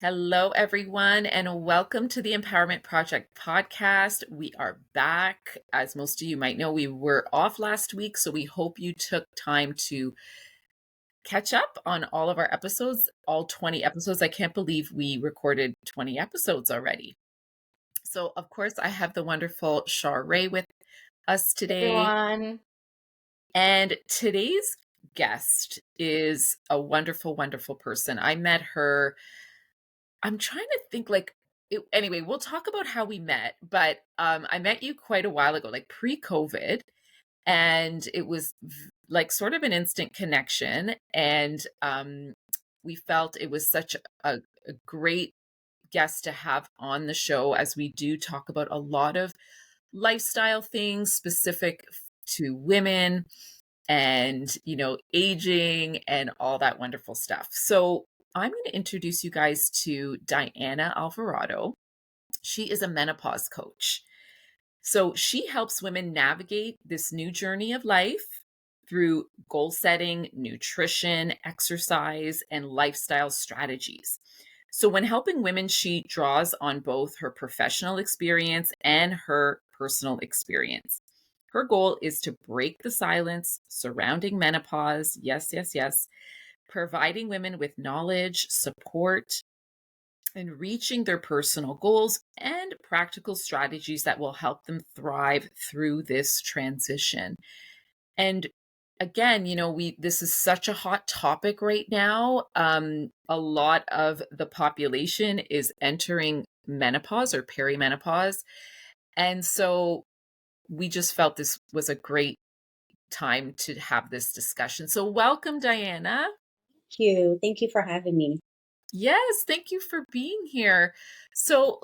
Hello, everyone, and welcome to the Empowerment Project podcast. We are back. As most of you might know, we were off last week, so we hope you took time to catch up on all of our episodes, all 20 episodes. I can't believe we recorded 20 episodes already. So, of course, I have the wonderful Shar Ray with us today. Everyone. And today's guest is a wonderful, wonderful person. I met her. I'm trying to think anyway, we'll talk about how we met, but I met you quite a while ago, like pre-COVID, and it was like sort of an instant connection. And we felt it was such a great guest to have on the show, as we do talk about a lot of lifestyle things specific to women and, aging and all that wonderful stuff. So I'm going to introduce you guys to Diana Alvarado. She is a menopause coach. So she helps women navigate this new journey of life through goal setting, nutrition, exercise, and lifestyle strategies. So when helping women, she draws on both her professional experience and her personal experience. Her goal is to break the silence surrounding menopause. Yes, yes, yes. Providing women with knowledge, support, and reaching their personal goals and practical strategies that will help them thrive through this transition. And again, this is such a hot topic right now. A lot of the population is entering menopause or perimenopause. And so we just felt this was a great time to have this discussion. So welcome, Diana. Thank you for having me. Yes, thank you for being here. So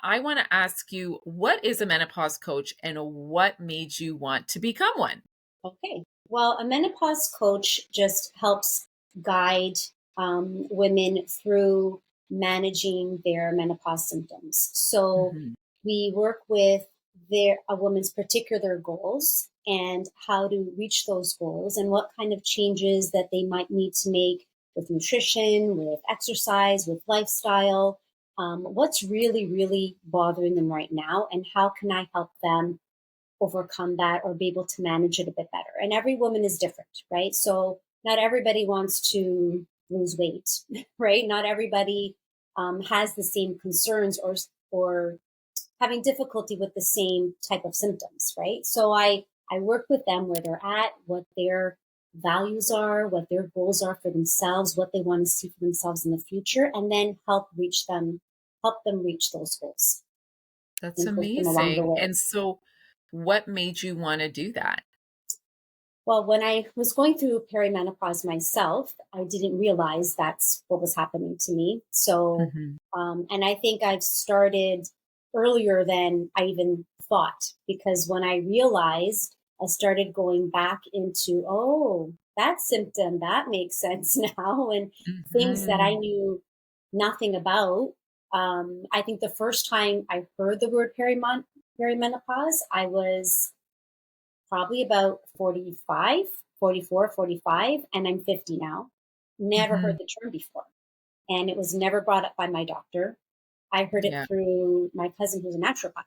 I want to ask you, what is a menopause coach and what made you want to become one? Okay. Well, a menopause coach just helps guide women through managing their menopause symptoms. So Mhm. we work with a woman's particular goals and how to reach those goals and what kind of changes that they might need to make with nutrition, with exercise, with lifestyle. What's really, really bothering them right now, and how can I help them overcome that or be able to manage it a bit better? And every woman is different, right? So not everybody wants to lose weight, right? Not everybody has the same concerns or having difficulty with the same type of symptoms, right? So I work with them where they're at, what their values are, what their goals are for themselves, what they want to see for themselves in the future, and then help them reach those goals That's and coach them along the amazing. way. And so what made you want to do that? Well, when I was going through perimenopause myself, I didn't realize that's what was happening to me. So, Mhm. and I think I've started earlier than I even thought, because when I realized, I started going back into, oh, that symptom, that makes sense now, and things that I Mhm. knew nothing about. I think the first time I heard the word perimenopause, I was probably about 45, 44, 45, and I'm 50 now. Never heard Mhm. the term before. And it was never brought up by my doctor. I heard it Yeah. through my cousin who's a naturopath.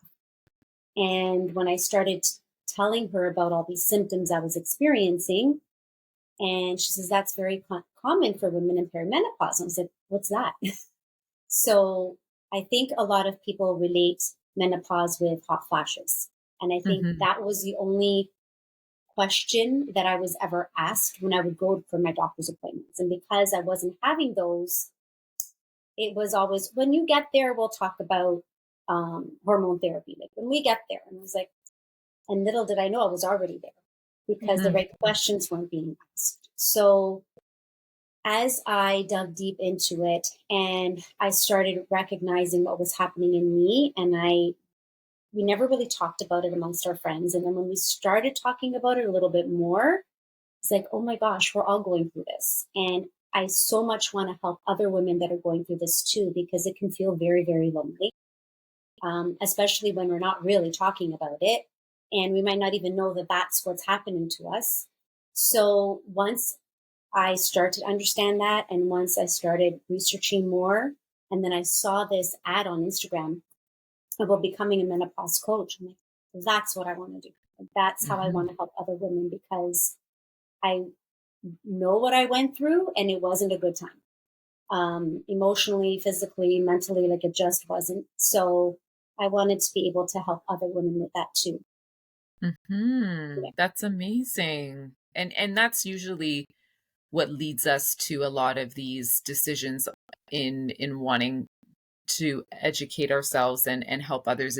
And when I started telling her about all these symptoms I was experiencing, and she says, that's very common for women in perimenopause. And I was like, what's that? So I think a lot of people relate menopause with hot flashes. And I think Mhm. that was the only question that I was ever asked when I would go for my doctor's appointments. And because I wasn't having those, it was always, when you get there, we'll talk about hormone therapy. Like when we get there. And I was like, and little did I know I was already there because the Mhm. right questions weren't being asked. So as I dug deep into it and I started recognizing what was happening in me, and we never really talked about it amongst our friends. And then when we started talking about it a little bit more, it's like, oh my gosh, we're all going through this. And I so much want to help other women that are going through this too, because it can feel very, very lonely, especially when we're not really talking about it. And we might not even know that that's what's happening to us. So once I started to understand that, and once I started researching more, And then I saw this ad on Instagram about becoming a menopause coach. I'm like, that's what I want to do. That's how I Mhm. want to help other women because I know what I went through and it wasn't a good time. Emotionally, physically, mentally, like it just wasn't. So I wanted to be able to help other women with that too. Yeah. Mhm. That's amazing. And that's usually what leads us to a lot of these decisions in wanting to educate ourselves and help others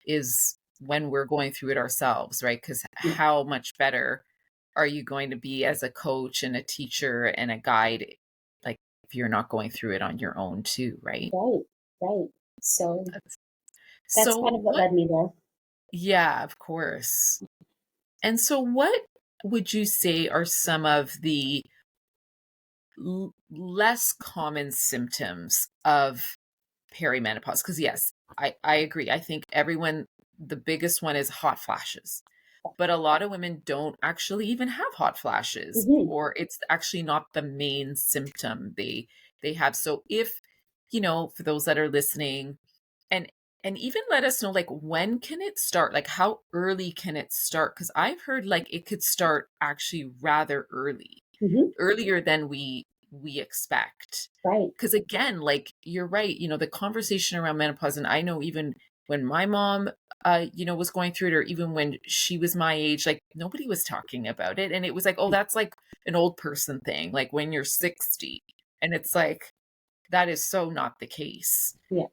is when we're going through it ourselves, right? Because Yeah. how much better are you going to be as a coach and a teacher and a guide, like if you're not going through it on your own too, right? Right. Right. So That's, that's so kind of what what led me there. yeah, of course. And so what would you say are some of the less common symptoms of perimenopause? Because yes, I agree. I think everyone, the biggest one is hot flashes, but a lot of women don't actually even have hot flashes, Hmm. or it's actually not the main symptom they have. So if, for those that are listening, and and even let us know, like, when can it start? Like, how early can it start? Because I've heard like it could start actually rather early, Hmm. earlier than we expect. Right. Because again, like you're right, the conversation around menopause, and I know even when my mom was going through it, or even when she was my age, like nobody was talking about it. And it was like, oh, that's like an old person thing, like when you're 60. And it's like that is so not the case. Yeah.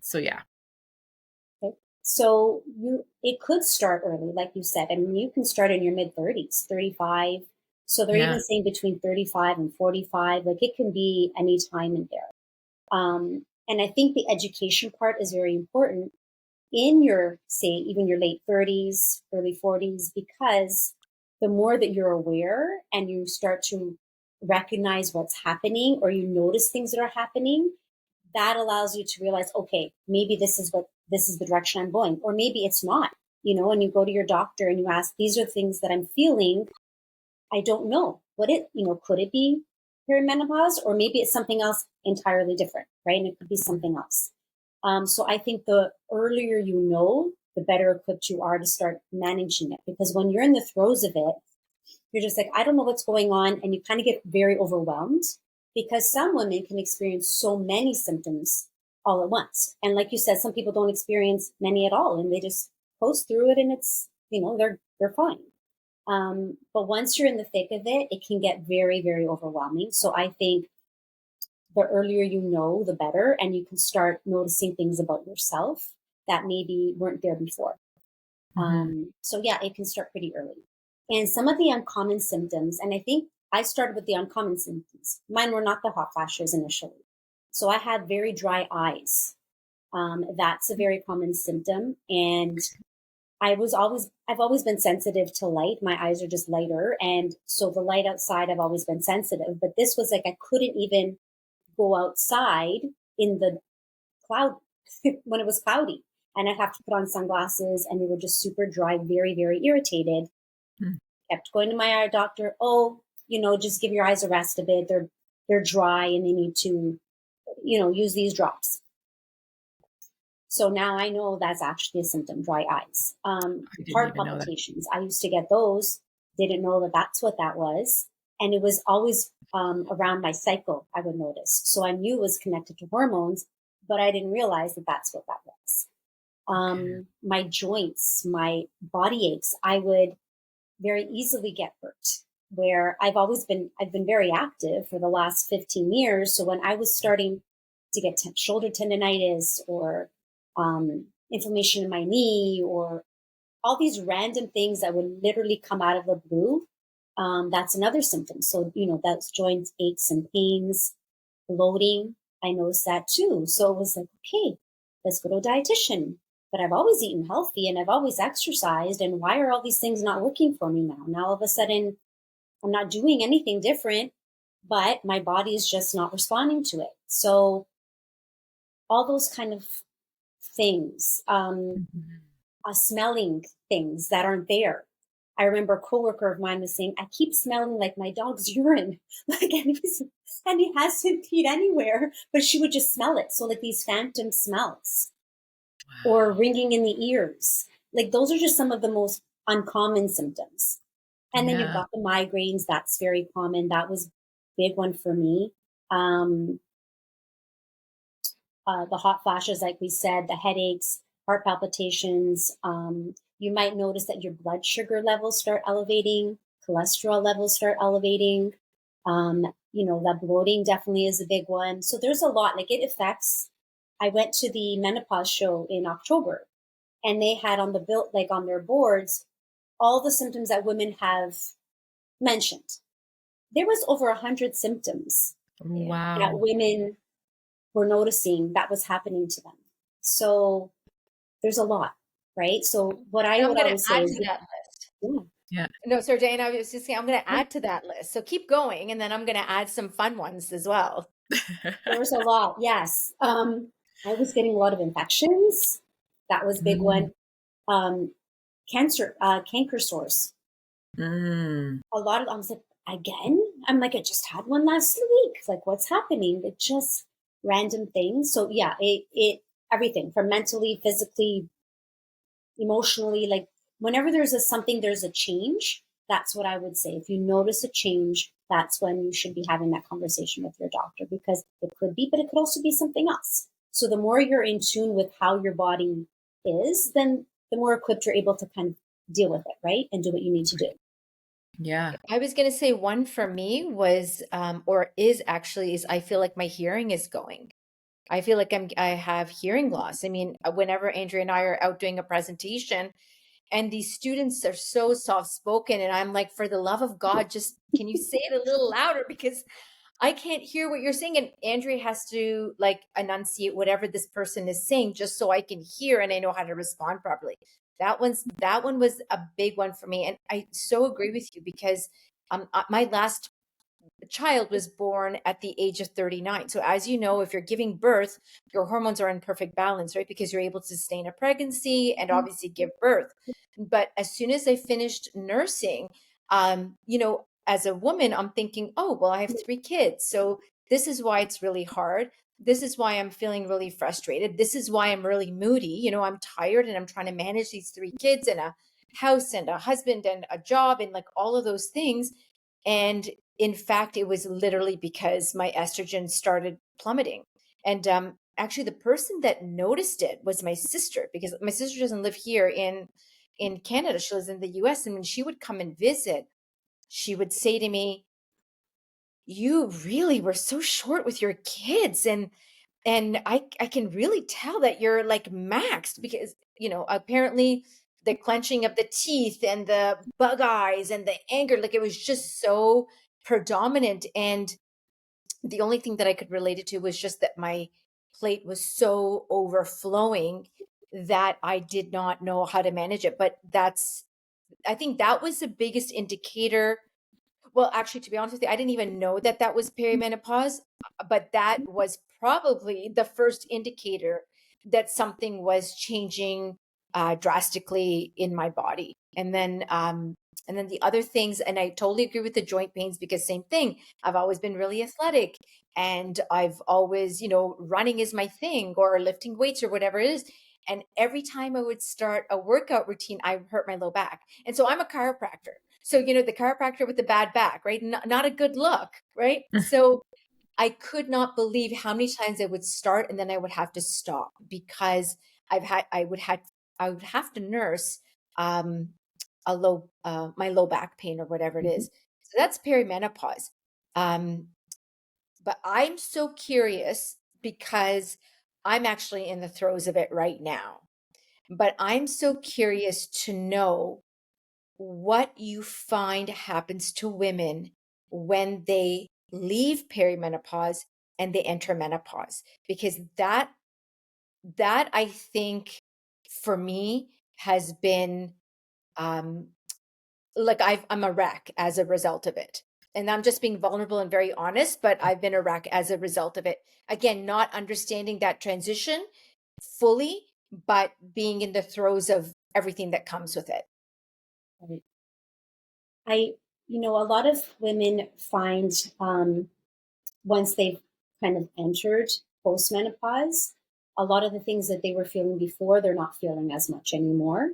So yeah. Okay. So it could start early, like you said. I mean, you can start in your mid 30s, 35. So they're Yeah. even saying between 35 and 45. Like it can be any time in there. And I think the education part is very important in your, say, even your late 30s, early 40s, because the more that you're aware and you start to recognize what's happening or you notice things that are happening, that allows you to realize, okay, maybe this is the direction I'm going, or maybe it's not, and you go to your doctor and you ask, these are things that I'm feeling. I don't know could it be perimenopause, or maybe it's something else entirely different, right? And it could be something else. So I think the earlier you know, the better equipped you are to start managing it. Because when you're in the throes of it, you're just like, I don't know what's going on. And you kind of get very overwhelmed because some women can experience so many symptoms all at once. And like you said, some people don't experience many at all and they just coast through it and it's, they're fine. But once you're in the thick of it, it can get very, very overwhelming. So I think the earlier you know, the better, and you can start noticing things about yourself that maybe weren't there before. Hmm. So yeah, it can start pretty early. And some of the uncommon symptoms, and I think I started with the uncommon symptoms. Mine were not the hot flashes initially. So I had very dry eyes. That's a very common symptom. And I've always been sensitive to light. My eyes are just lighter. And so the light outside, I've always been sensitive. But this was like I couldn't even go outside in the cloud when it was cloudy. And I'd have to put on sunglasses and they were just super dry, very, very irritated. Kept going to my eye doctor. Oh, just give your eyes a rest a bit. They're dry and they need to, use these drops. So now I know that's actually a symptom, dry eyes. I didn't Heart even know that. palpitations. I used to get those. Didn't know that that's what that was. And it was always around my cycle, I would notice. So I knew it was connected to hormones, but I didn't realize that that's what that was. Okay. My joints, my body aches, I would very easily get hurt. Where I've been very active for the last 15 years. So when I was starting to get shoulder tendonitis or inflammation in my knee or all these random things that would literally come out of the blue, that's another symptom. So, that's joint aches and pains, bloating. I noticed that too. So it was like, okay, let's go to a dietitian. But I've always eaten healthy and I've always exercised. And why are all these things not working for me now? Now all of a sudden, I'm not doing anything different, but my body is just not responding to it. So all those kind of things, Mhm. smelling things that aren't there. I remember a coworker of mine was saying, I keep smelling like my dog's urine. Like, and he hasn't peed anywhere, but she would just smell it. So, like, these phantom smells or Wow. ringing in the ears. Like, those are just some of the most uncommon symptoms. And then you've Yeah. got the migraines. That's very common. That was a big one for me. Um, the hot flashes, like we said, the headaches, heart palpitations. You might notice that your blood sugar levels start elevating, cholesterol levels start elevating. The bloating definitely is a big one. So there's a lot. Like it affects. I went to the menopause show in October, and they had on the bill, like on their boards, all the symptoms that women have mentioned. There was over 100 symptoms Yeah. that Wow. women were noticing that was happening to them. So there's a lot, right? So what I And I'm would going to always say add is, to that list. yeah, Yeah. No, sorry, Jane, I was just saying, I'm going to yeah, add to that list. So keep going, and then I'm going to add some fun ones as well. there's a lot. Yes, I was getting a lot of infections. That was a big Mm. one. Canker sores. Mm. A lot of I was like, again. I'm like, I just had one last week. Like, what's happening? It just random things. So yeah, it everything from mentally, physically, emotionally, like whenever there's a something, there's a change. That's what I would say. If you notice a change, that's when you should be having that conversation with your doctor, because it could be, but it could also be something else. So the more you're in tune with how your body is, then the more equipped you're able to kind of deal with it, right? And do what you need to do. Yeah. I was going to say one for me was, or is actually, is I feel like my hearing is going. I feel like I have hearing loss. I mean, whenever Andrea and I are out doing a presentation, and these students are so soft spoken, and I'm like, for the love of God, just can you say it a little louder, because I can't hear what you're saying. And Andrea has to like enunciate whatever this person is saying just so I can hear and I know how to respond properly. That one was a big one for me. And I so agree with you, because my last child was born at the age of 39. So as you know, if you're giving birth, your hormones are in perfect balance, right? Because you're able to sustain a pregnancy and obviously give birth. But as soon as I finished nursing, as a woman, I'm thinking, oh, well, I have three kids. So this is why it's really hard. This is why I'm feeling really frustrated. This is why I'm really moody. I'm tired and I'm trying to manage these three kids and a house and a husband and a job and like all of those things. And in fact, it was literally because my estrogen started plummeting. And actually, the person that noticed it was my sister, because my sister doesn't live here in Canada. She lives in the US. And when she would come and visit, she would say to me, "You really were so short with your kids." And I can really tell that you're like maxed, because apparently the clenching of the teeth and the bug eyes and the anger, like it was just so predominant. And the only thing that I could relate it to was just that my plate was so overflowing that I did not know how to manage it. But I think that was the biggest indicator. Well, actually, to be honest with you, I didn't even know that that was perimenopause, but that was probably the first indicator that something was changing drastically in my body. And then the other things, and I totally agree with the joint pains, because same thing. I've always been really athletic, and I've always, running is my thing, or lifting weights or whatever it is. And every time I would start a workout routine, I hurt my low back. And so I'm a chiropractor. So, the chiropractor with the bad back, right? Not a good look, right? So I could not believe how many times I would start and then I would have to stop, because I would have to nurse um, my low back pain or whatever it Mhm. is. So that's perimenopause. Um, but I'm so curious, because I'm actually in the throes of it right now. But I'm so curious to know what you find happens to women when they leave perimenopause and they enter menopause, because that I think for me has been um like I'm a wreck as a result of it. And I'm just being vulnerable and very honest, but I've been a wreck as a result of it. Again, not understanding that transition fully, but being in the throes of everything that comes with it. Right. I, a lot of women find once they've kind of entered postmenopause, a lot of the things that they were feeling before, they're not feeling as much anymore.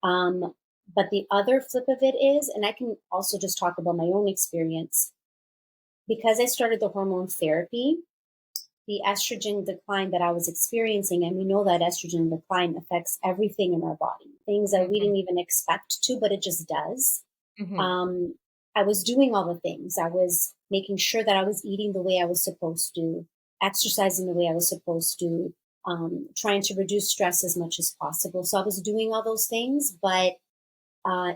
Um, but the other flip of it is, and I can also just talk about my own experience, because I started the hormone therapy, the estrogen decline that I was experiencing, and we know that estrogen decline affects everything in our body, things that we Mhm, didn't even expect to, but it just does. mhm, Um, I was doing all the things. I was making sure that I was eating the way I was supposed to, exercising the way I was supposed to, trying to reduce stress as much as possible. So I was doing all those things, but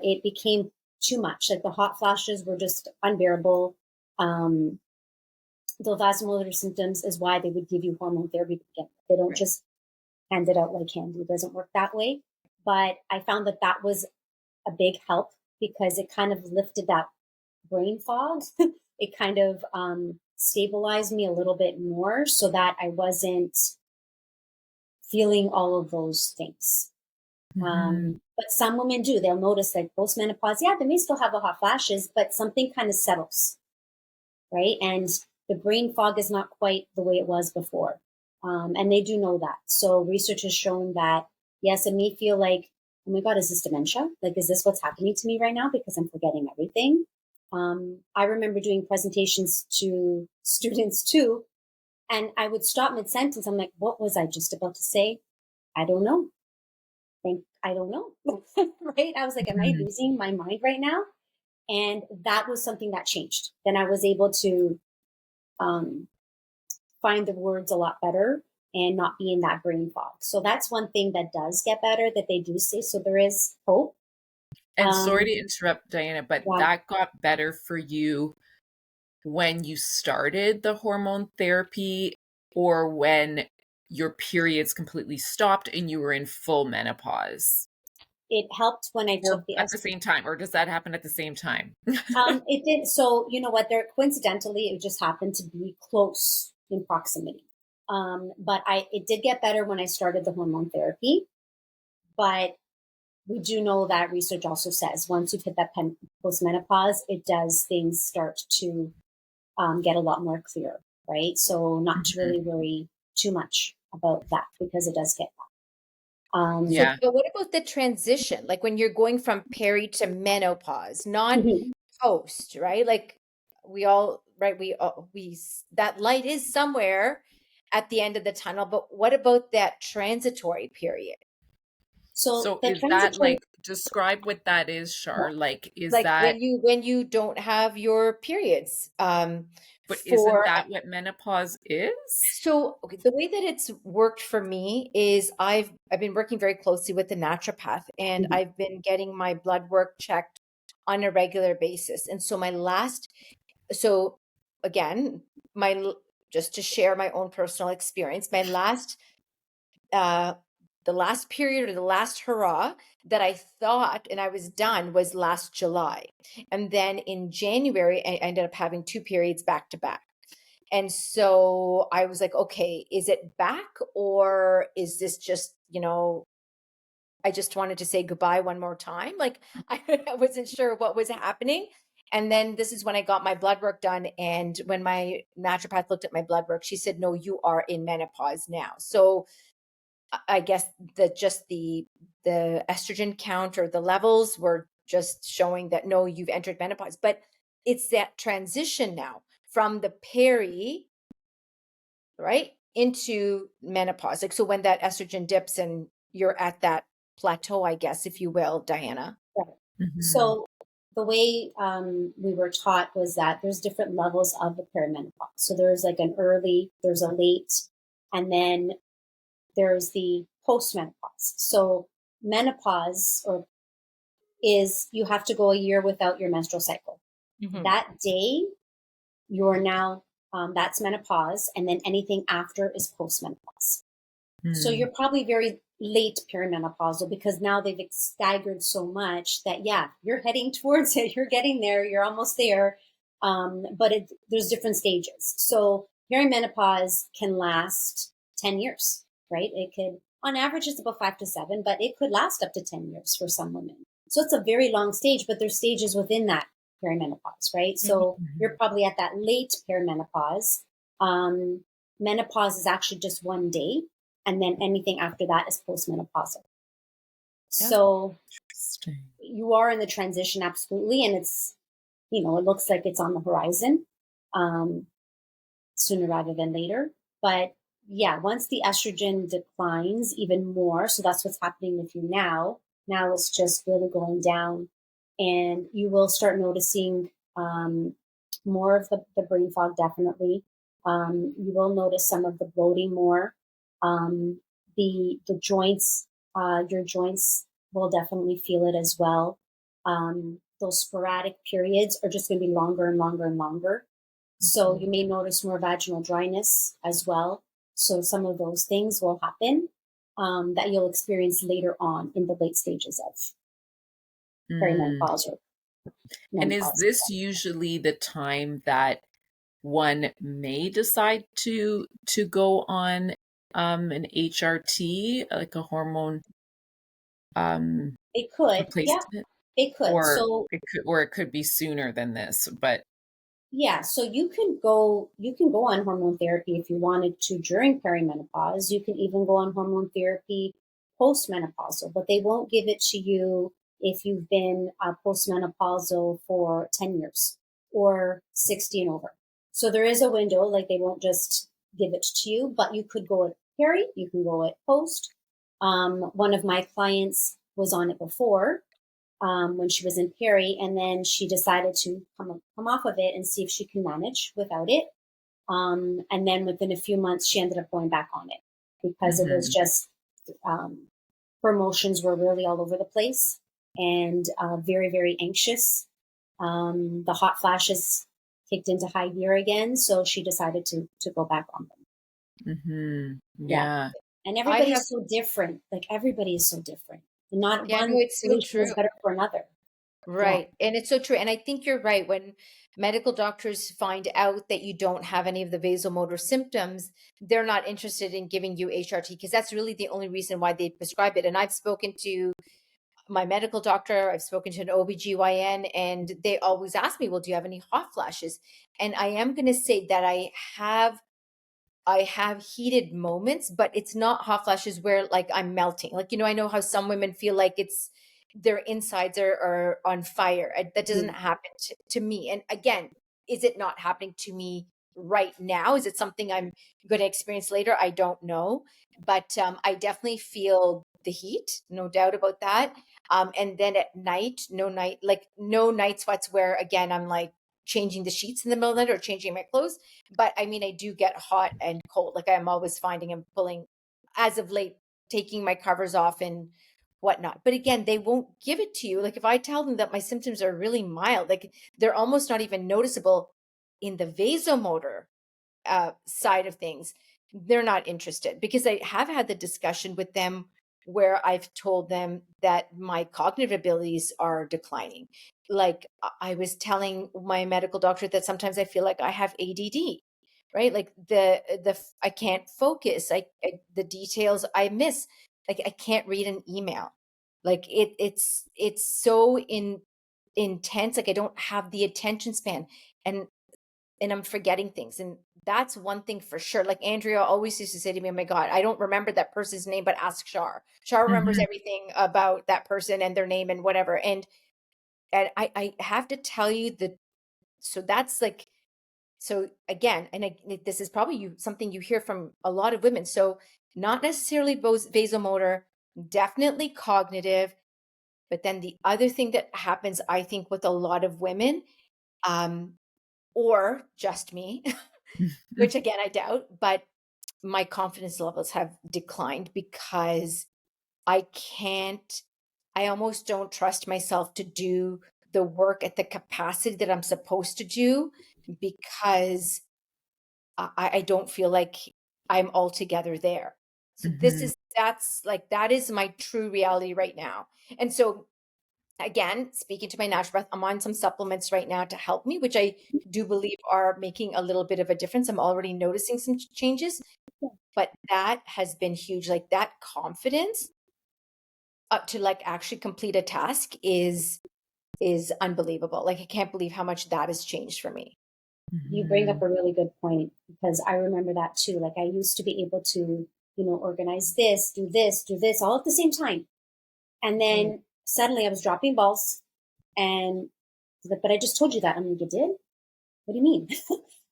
it became too much. Like the hot flashes were just unbearable. Um, the vasomotor symptoms is why they would give you hormone therapy to begin with. They don't right, just hand it out like candy. It doesn't work that way. But I found that that was a big help because it kind of lifted that brain fog. It kind of stabilized me a little bit more so that I wasn't feeling all of those things. Mhm. But some women do. They'll notice like postmenopause, yeah, they may still have the hot flashes, but something kind of settles, right? And the brain fog is not quite the way it was before. And they do know that. So research has shown that, yes, it may feel like, oh my God, is this dementia? Like, is this what's happening to me right now? Because I'm forgetting everything. I remember doing presentations to students too, and I would stop mid sentence. I'm like, what was I just about to say? I don't know. I don't know. Right? I was like, am I Mhm. losing my mind right now? And that was something that changed. Then I was able to um, find the words a lot better and not be in that brain fog. So that's one thing that does get better that they do say. So there is hope. And sorry Um, to interrupt, Diana, but yeah, that got better for you when you started the hormone therapy or when your periods completely stopped and you were in full menopause? it helped when I took Or the at the same time, or does that happen at the same time? It did. So you know what? There coincidentally, it just happened to be close in proximity. But it did get better when I started the hormone therapy. But we do know that research also says once you've hit that postmenopause, it does things start to get a lot more clear, right? So not to Mhm. really worry too much about that because it does get that. So, Yeah. but what about the transition? Like when you're going from peri to menopause, not post, right? Like we all, right? That light is somewhere at the end of the tunnel, but what about that transitory period? So So the is that transitory, like describe what that is, yeah, Shar? Like is Like that when you don't have your periods, but isn't for that what menopause is? so okay, the way that it's worked for me is I've been working very closely with the naturopath and mhm, I've been getting my blood work checked on a regular basis. And so so again, just to share my own personal experience, uh the last period or the last hurrah that I thought and I was done was last July. And then in January, I ended up having two periods back to back. And so I was like, okay, is it back or is this just, I just wanted to say goodbye one more time? Like I wasn't sure what was happening. And then this is when I got my blood work done. And when my naturopath looked at my blood work, she said, no, you are in menopause now. So I guess the estrogen count or the levels were just showing that no, you've entered menopause. But it's that transition now from the peri, right, into menopause. Like so when that estrogen dips and you're at that plateau, I guess, if you will, Diana. right. Mhm. So the way we were taught was that there's different levels of the perimenopause. So there's like an early, there's a late, and then there's the postmenopause. So menopause or is you have to go a year without your menstrual cycle. Hmm. That day, you're now that's menopause, and then anything after is postmenopause. So Mm. you're probably very late perimenopausal because now they've staggered so much that yeah, you're heading towards it. You're getting there. You're almost there. But there's different stages. So perimenopause can last 10 years, right? It could, on average, it's about 5 to 7, but it could last up to 10 years for some women. So it's a very long stage, but there's stages within that perimenopause, right? So you're Mhm. probably at that late perimenopause. Um, Menopause is actually just 1 day, and then anything after that is postmenopausal. Yeah. So Interesting. you are in the transition, absolutely, and it's, it looks like it's on the horizon, um, sooner rather than later. But yeah, once the estrogen declines even more, so that's what's happening with you now. Now it's just really going down, and you will start noticing more of the brain fog, definitely. You will notice some of the bloating more. The joints, your joints will definitely feel it as well. Those sporadic periods are just going to be longer and longer and longer. So Mhm. you may notice more vaginal dryness as well. So some of those things will happen, that you'll experience later on in the late stages of Mm. perimenopause or And is menopause. this usually the time that one may decide to go on an HRT, like a hormone um It could, yeah, replacement? it could. Or So it could be sooner than this, but yeah, so you can go on hormone therapy if you wanted to during perimenopause. You can even go on hormone therapy postmenopausal, but they won't give it to you if you've been postmenopausal for 10 years or 60 and over. So there is a window, like they won't just give it to you, but you could go at peri, you can go at post. One of my clients was on it before, when she was in Perry, and then she decided to come off of it and see if she can manage without it. And then within a few months, she ended up going back on it because it was mhm. just, um, her emotions were really all over the place, and very, very anxious. The hot flashes kicked into high gear again, so she decided to go back on them. Mhm. Yeah, Yeah. and I have, everybody's so different. Like everybody is so different, and not yeah, no, one it's so solution true. is better for another. Yeah. Right. And it's so true. And I think you're right. When medical doctors find out that you don't have any of the vasomotor symptoms, they're not interested in giving you HRT because that's really the only reason why they prescribe it. And I've spoken to my medical doctor, I've spoken to an OBGYN, and they always ask me, well, do you have any hot flashes? And I am going to say that I have heated moments, but it's not hot flashes where like I'm melting. Like, I know how some women feel like it's their insides are on fire. That doesn't Mhm. happen to me. And again, is it not happening to me right now? Is it something I'm going to experience later? I don't know. But I definitely feel the heat, no doubt about that. And then at night, no night sweats where again, I'm like changing the sheets in the middle of the night or changing my clothes, but I mean, I do get hot and cold. Like I'm always finding and pulling, as of late, taking my covers off and whatnot. But again, they won't give it to you. Like if I tell them that my symptoms are really mild, like they're almost not even noticeable in the vasomotor side of things, they're not interested because I have had the discussion with them where I've told them that my cognitive abilities are declining. Like I was telling my medical doctor that sometimes I feel like I have ADD, right? Like I can't focus. The details I miss. Like I can't read an email. Like it's so intense. Like I don't have the attention span. And I'm forgetting things. And that's one thing for sure. Like Andrea always used to say to me, oh my God, I don't remember that person's name, but ask Shar. Shar remembers Mhm. everything about that person and their name and whatever. And I have to tell you that, so that's like, so again, this is probably something you hear from a lot of women. So not necessarily vasomotor, definitely cognitive. But then the other thing that happens, I think, with a lot of women, um, or just me, which again, I doubt, but my confidence levels have declined because I can't, I almost don't trust myself to do the work at the capacity that I'm supposed to do because I don't feel like I'm altogether there. So Mhm. that is my true reality right now. And so again, speaking to my naturopath, I'm on some supplements right now to help me, which I do believe are making a little bit of a difference. I'm already noticing some changes, but that has been huge. Like that confidence, to like actually complete a task is unbelievable. Like I can't believe how much that has changed for me. You bring up Mhm. a really good point because I remember that too. Like I used to be able to, organize this, do this all at the same time. And Mm. then suddenly I was dropping balls and but I just told you that. I'm like, you did? What do you mean?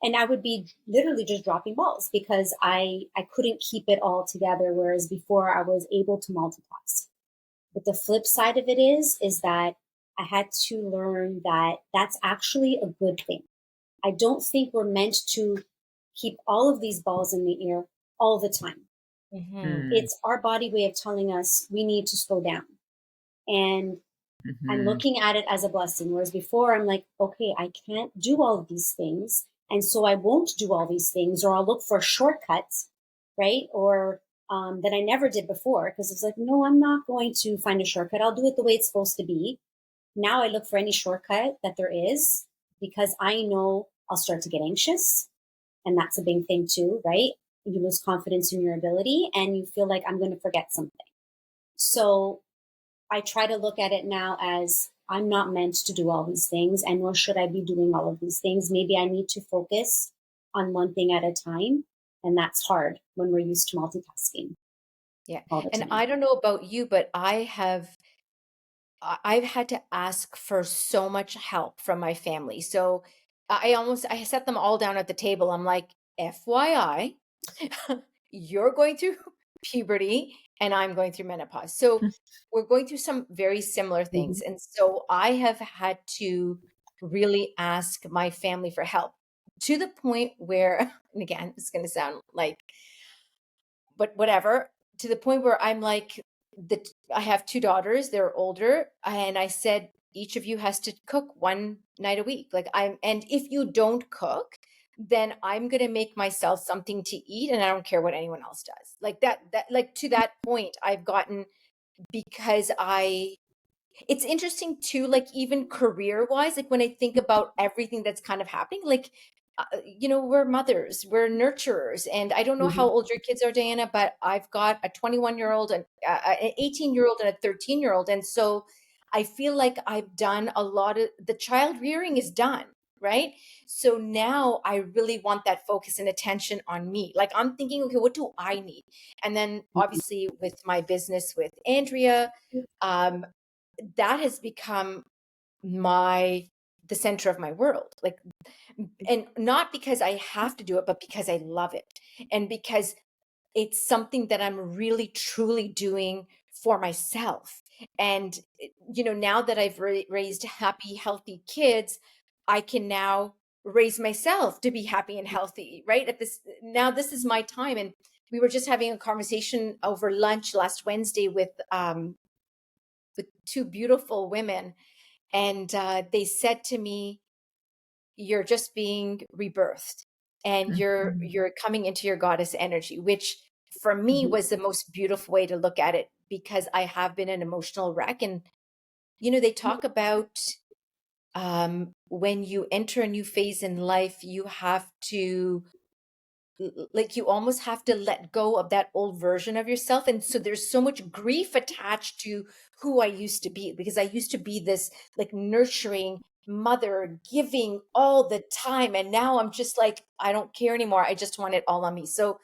And I would be literally just dropping balls because I couldn't keep it all together. Whereas before I was able to multitask. But the flip side of it is that I had to learn that that's actually a good thing. I don't think we're meant to keep all of these balls in the air all the time. Hmm. Mm. It's our body way of telling us we need to slow down. And I'm Mhm. looking at it as a blessing. Whereas before, I'm like, okay, I can't do all of these things. And so I won't do all these things, or I'll look for shortcuts, right? Or that I never did before. Because it's like, no, I'm not going to find a shortcut. I'll do it the way it's supposed to be. Now I look for any shortcut that there is because I know I'll start to get anxious. And that's a big thing too, right? You lose confidence in your ability and you feel like I'm going to forget something. So I try to look at it now as I'm not meant to do all these things, and nor should I be doing all of these things. Maybe I need to focus on one thing at a time. And that's hard when we're used to multitasking Yeah. all the And time. I don't know about you, but I've had to ask for so much help from my family. So I set them all down at the table. I'm like, FYI, you're going through puberty and I'm going through menopause. So we're going through some very similar Mm-hmm. things. And so I have had to really ask my family for help to the point where, and again, it's going to sound like, but whatever, to the point where I'm like, I have two daughters, they're older, and I said each of you has to cook one night a week. Like and if you don't cook, then I'm going to make myself something to eat and I don't care what anyone else does. Like that like to that point I've gotten because I it's interesting too, like even career wise, like when I think about everything that's kind of happening, like, we're mothers, we're nurturers. And I don't know how Mm-hmm. old your kids are, Diana, but I've got a 21-year-old and an 18-year-old and a 13-year-old. And so I feel like I've done a lot of the child rearing is done. Right. So now I really want that focus and attention on me. Like I'm thinking, okay, what do I need? And then obviously with my business with Andrea, um, that has become my the center of my world, like, and not because I have to do it, but because I love it and because it's something that I'm really truly doing for myself. And now that I've raised happy healthy kids, I can now raise myself to be happy and healthy, right? At this now, this is my time. And we were just having a conversation over lunch last Wednesday with two beautiful women, and they said to me, you're just being rebirthed and you're Mhm. you're coming into your goddess energy, which for me Mm-hmm. was the most beautiful way to look at it, because I have been an emotional wreck. And they talk about, when you enter a new phase in life, you have to, like, you almost have to let go of that old version of yourself. And so there's so much grief attached to who I used to be, because I used to be this like nurturing mother, giving all the time. And now I'm just like, I don't care anymore. I just want it all on me. So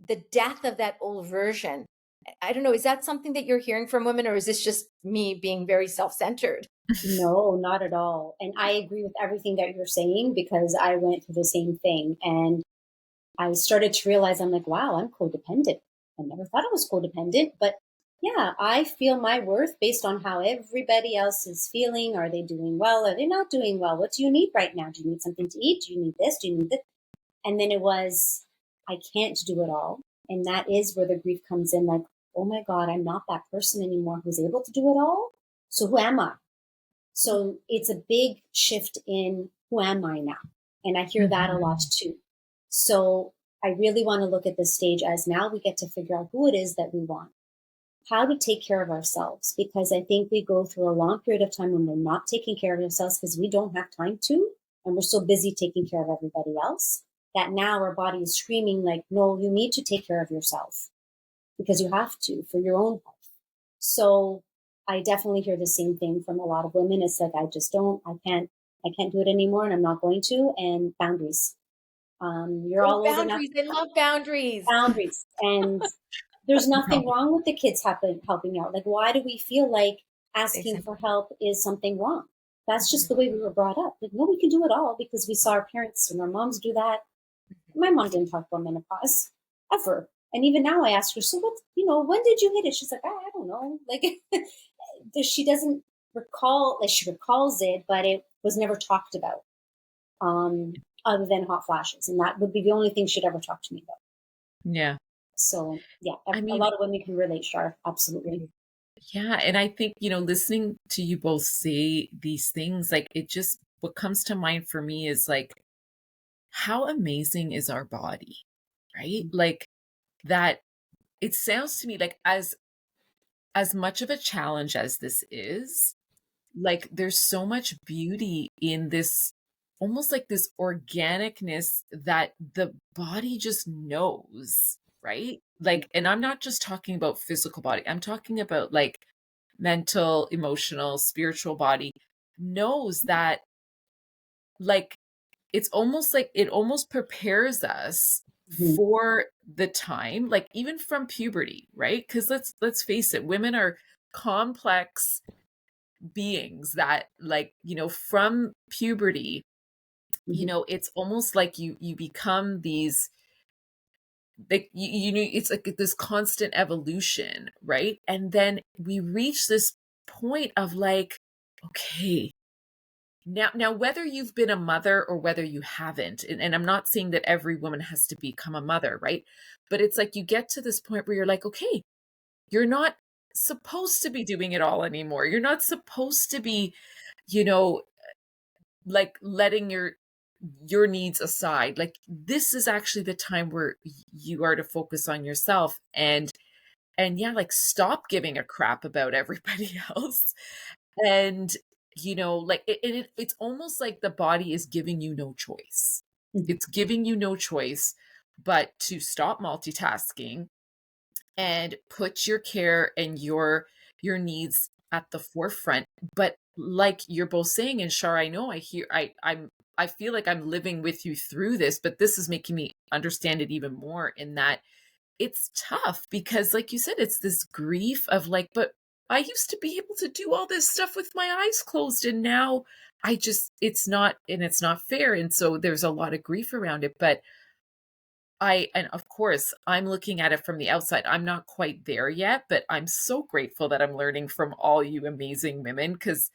the death of that old version, I don't know, is that something that you're hearing from women, or is this just me being very self-centered? No, not at all. And I agree with everything that you're saying because I went through the same thing. And I started to realize I'm like, wow, I'm codependent. I never thought I was codependent, but yeah, I feel my worth based on how everybody else is feeling. Are they doing well? Are they not doing well? What do you need right now? Do you need something to eat? Do you need this? Do you need this? And then it was, I can't do it all. And that is where the grief comes in like, oh my God, I'm not that person anymore who's able to do it all. So who am I? So it's a big shift in who am I now? And I hear that a lot Mhm. too. So I really want to look at this stage as now we get to figure out who it is that we want, how to take care of ourselves, because I think we go through a long period of time when we're not taking care of ourselves because we don't have time to, and we're so busy taking care of everybody else that now our body is screaming like, no, you need to take care of yourself because you have to for your own health. So I definitely hear the same thing from a lot of women. It's like, I can't do it anymore, and I'm not going to. And boundaries. You're Oh, all old enough. boundaries. I love boundaries. Boundaries. And there's No. nothing wrong with the kids helping out. Like, why do we feel like asking for Exactly. help is something wrong? That's just Mhm. the way we were brought up. Like, no, we can do it all because we saw our parents and our moms do that. My mom didn't talk about menopause ever. And even now I ask her, so what, when did you hit it? She's like, I don't know. Like, she doesn't recall, like she recalls it, but it was never talked about, other than hot flashes. And that would be the only thing she'd ever talk to me about. Yeah. So yeah, I a mean, lot of women can relate, Shar. Absolutely. yeah, and I think, listening to you both say these things, like, it just what comes to mind for me is, like, how amazing is our body, right? Like, that it sounds to me like as much of a challenge as this is, like, there's so much beauty in this, almost like this organicness that the body just knows, right? Like, and I'm not just talking about physical body, I'm talking about, like, mental, emotional, spiritual body knows that, like, it's almost like it almost prepares us Mhm. for the time, like, even from puberty, right? Because let's face it, women are complex beings that, like, from puberty, Mhm. it's almost like you become these, like, it's like this constant evolution, right? And then we reach this point of, like, okay, now whether you've been a mother or whether you haven't, and I'm not saying that every woman has to become a mother, right? But it's like you get to this point where you're like, okay, you're not supposed to be doing it all anymore. You're not supposed to be, you know, like, letting your needs aside. Like, this is actually the time where you are to focus on yourself, and yeah, like, stop giving a crap about everybody else. And, like, it's almost like the body is giving you no choice. Mhm. It's giving you no choice but to stop multitasking and put your care and your needs at the forefront. But like you're both saying, and Shar, I know, I feel like I'm living with you through this, but this is making me understand it even more, in that it's tough because, like you said, it's this grief of, like, but I used to be able to do all this stuff with my eyes closed, and now it's not fair. And so there's a lot of grief around it. But and of course, I'm looking at it from the outside. I'm not quite there yet, but I'm so grateful that I'm learning from all you amazing women, because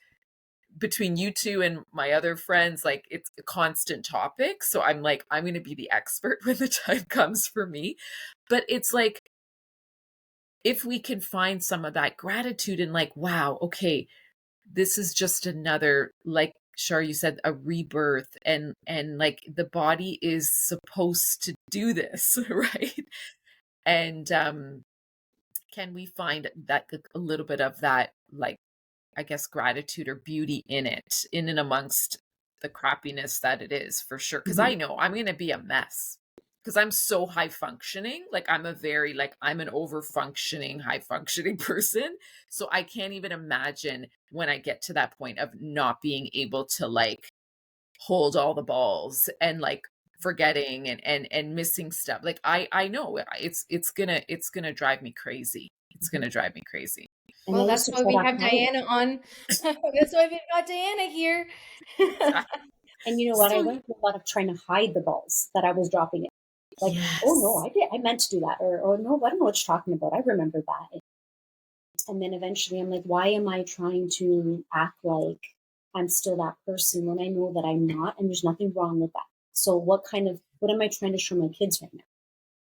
between you two and my other friends, like, it's a constant topic. So I'm like, I'm going to be the expert when the time comes for me. But it's like, if we can find some of that gratitude and, like, wow, okay, this is just another, like Shar, you said, a rebirth, and like, the body is supposed to do this, right? And can we find that a little bit of that, like, I guess, gratitude or beauty in it, in and amongst the crappiness that it is, for sure. Because Mhm. I know I'm going to be a mess because I'm so high functioning. Like, I'm an over functioning, high functioning person. So I can't even imagine when I get to that point of not being able to, like, hold all the balls, and, like, forgetting and missing stuff. Like, I know it's gonna drive me crazy. It's Mhm. gonna drive me crazy. And Well, I used that's to why try we to have hide it. Diana on. That's why we've got Diana here. Exactly. And you know what? I So went through a lot of trying to hide the balls that I was dropping it. Like, oh no, yes. I meant to do that. Or no, I don't know what you're talking about. I remember that. And then eventually I'm like, why am I trying to act like I'm still that person when I know that I'm not, and there's nothing wrong with that? So what am I trying to show my kids right now?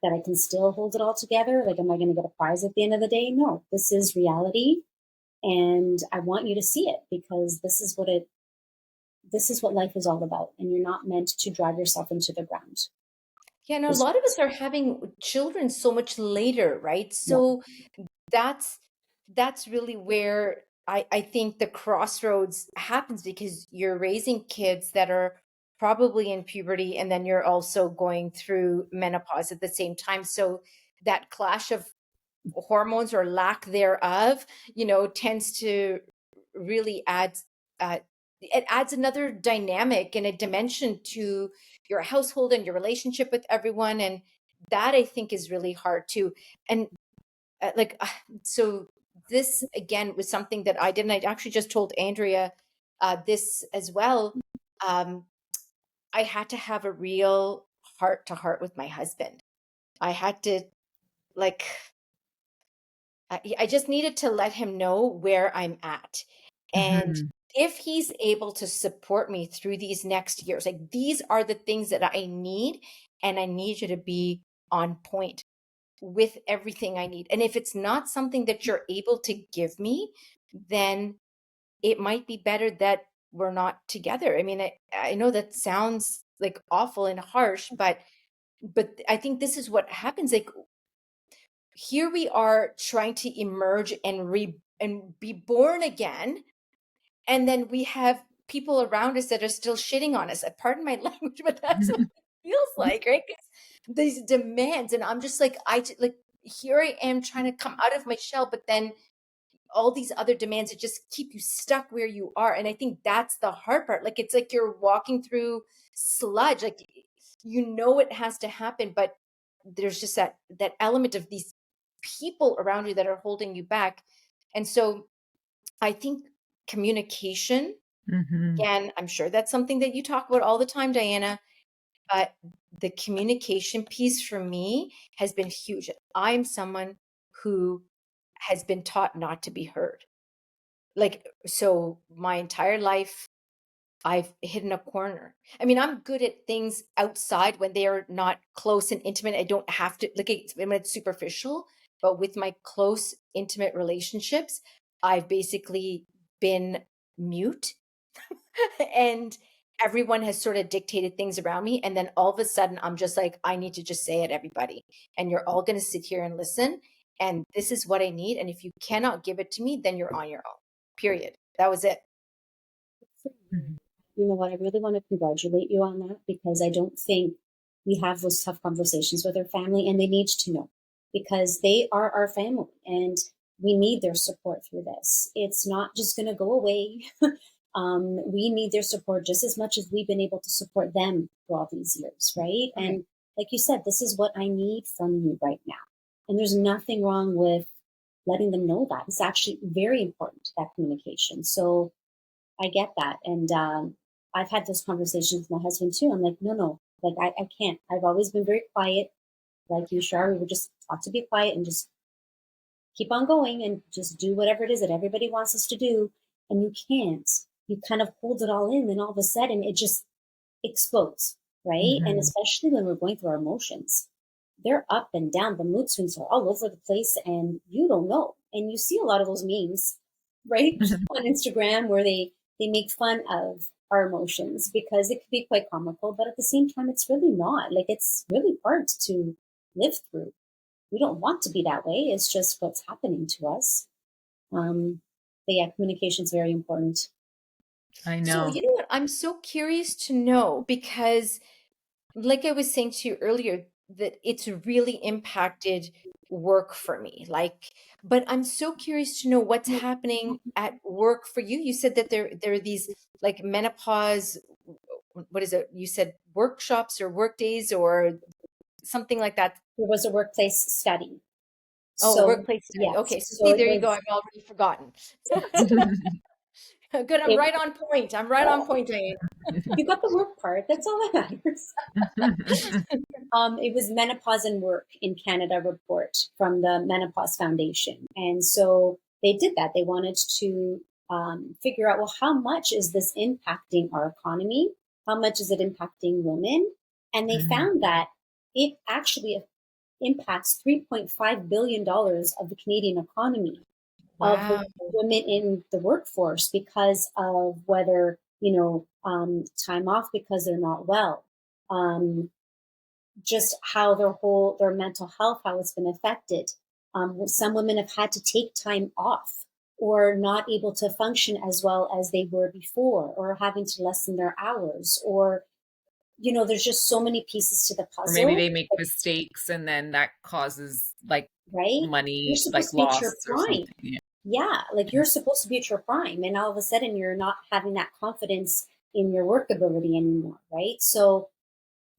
That I can still hold it all together? Like, am I going to get a prize at the end of the day? No, this is reality. And I want you to see it because this is what life is all about. And you're not meant to drive yourself into the ground. Yeah, and a This, lot of us are having children so much later, right? yeah. So that's that's really where I think the crossroads happens, because you're raising kids that are probably in puberty, and then you're also going through menopause at the same time. So that clash of hormones or lack thereof, tends to really add, uh, it adds another dynamic and a dimension to your household and your relationship with everyone. And that I think is really hard too. And like, so this again was something that I did, and I actually just told Andrea this as well. Um, I had to have a real heart to heart with my husband. I had to, like, I just needed to let him know where I'm at. And Mhm. if he's able to support me through these next years, like these are the things that I need, and I need you to be on point with everything I need. And if it's not something that you're able to give me, then it might be better that we're not together. I mean, I know that sounds like awful and harsh, but I think this is what happens. Like, here we are trying to emerge and be born again, and then we have people around us that are still shitting on us. Pardon my language, but that's what it feels like, right? 'Cause these demands, and I'm just like, like, here I am trying to come out of my shell, but then all these other demands that just keep you stuck where you are. And I think that's the hard part. Like, it's like you're walking through sludge. Like, it has to happen, but there's just that element of these people around you that are holding you back. And so I think communication, Mhm. again, I'm sure that's something that you talk about all the time, Diana, but the communication piece for me has been huge. I'm someone who has been taught not to be heard. Like, so my entire life, I've hidden a corner. I mean, I'm good at things outside when they are not close and intimate. I don't have to, like, when it's superficial, but with my close, intimate relationships, I've basically been mute, and everyone has sort of dictated things around me. And then all of a sudden, I'm just like, I need to just say it, everybody. And you're all going to sit here and listen. And this is what I need. And if you cannot give it to me, then you're on your own. Period. That was it. Mhm. You know what? I really want to congratulate you on that because I don't think we have those tough conversations with our family, and they need to know because they are our family and we need their support through this. It's not just going to go away. We need their support just as much as we've been able to support them for all these years, right? Right. And like you said, this is what I need from you right now. And there's nothing wrong with letting them know that. It's actually very important, that communication. So I get that. And I've had those conversations with my husband too. I'm like, no, no, like I can't. I've always been very quiet, like you, Shar. We would just ought to be quiet and just keep on going and just do whatever it is that everybody wants us to do. And you can't. You kind of hold it all in, and all of a sudden it just explodes, right? And Mhm. especially when we're going through our emotions, they're up and down. The mood swings are all over the place, and you don't know. And you see a lot of those memes, right, on Instagram where they make fun of our emotions because it could be quite comical, but at the same time, it's really not. Like it's really hard to live through. We don't want to be that way. It's just what's happening to us. But yeah, communication is very important. I So, know. you know what? I'm so curious to know because, like I was saying to you earlier, that it's really impacted work for me. Like, but I'm so curious to know what's happening at work for you. You said that there are these like menopause, what is it? You said workshops or work days or something like that. There was a workplace study. Oh, a So workplace study. yes, Okay, so so see, it there you go. was. I've already forgotten. Good. I'm It, right on point. I'm right on point, Jane. you got the work part. That's all that matters. It was Menopause and Work in Canada report from the Menopause Foundation. And so they did that. They wanted to figure out, well, how much is this impacting our economy? How much is it impacting women? And they Mhm. found that it actually impacts $3.5 billion of the Canadian economy of the Wow. women in the workforce because of whether, time off because they're not well. Um, just how their mental health, how it's been affected. Some women have had to take time off or not able to function as well as they were before, or having to lessen their hours, or there's just so many pieces to the Or maybe puzzle, they make mistakes and then that causes like right? You're money, supposed like to be at your loss or prime. something. Yeah. Yeah, like you're supposed to be at your prime, and all of a sudden you're not having that confidence in your work ability anymore, right? So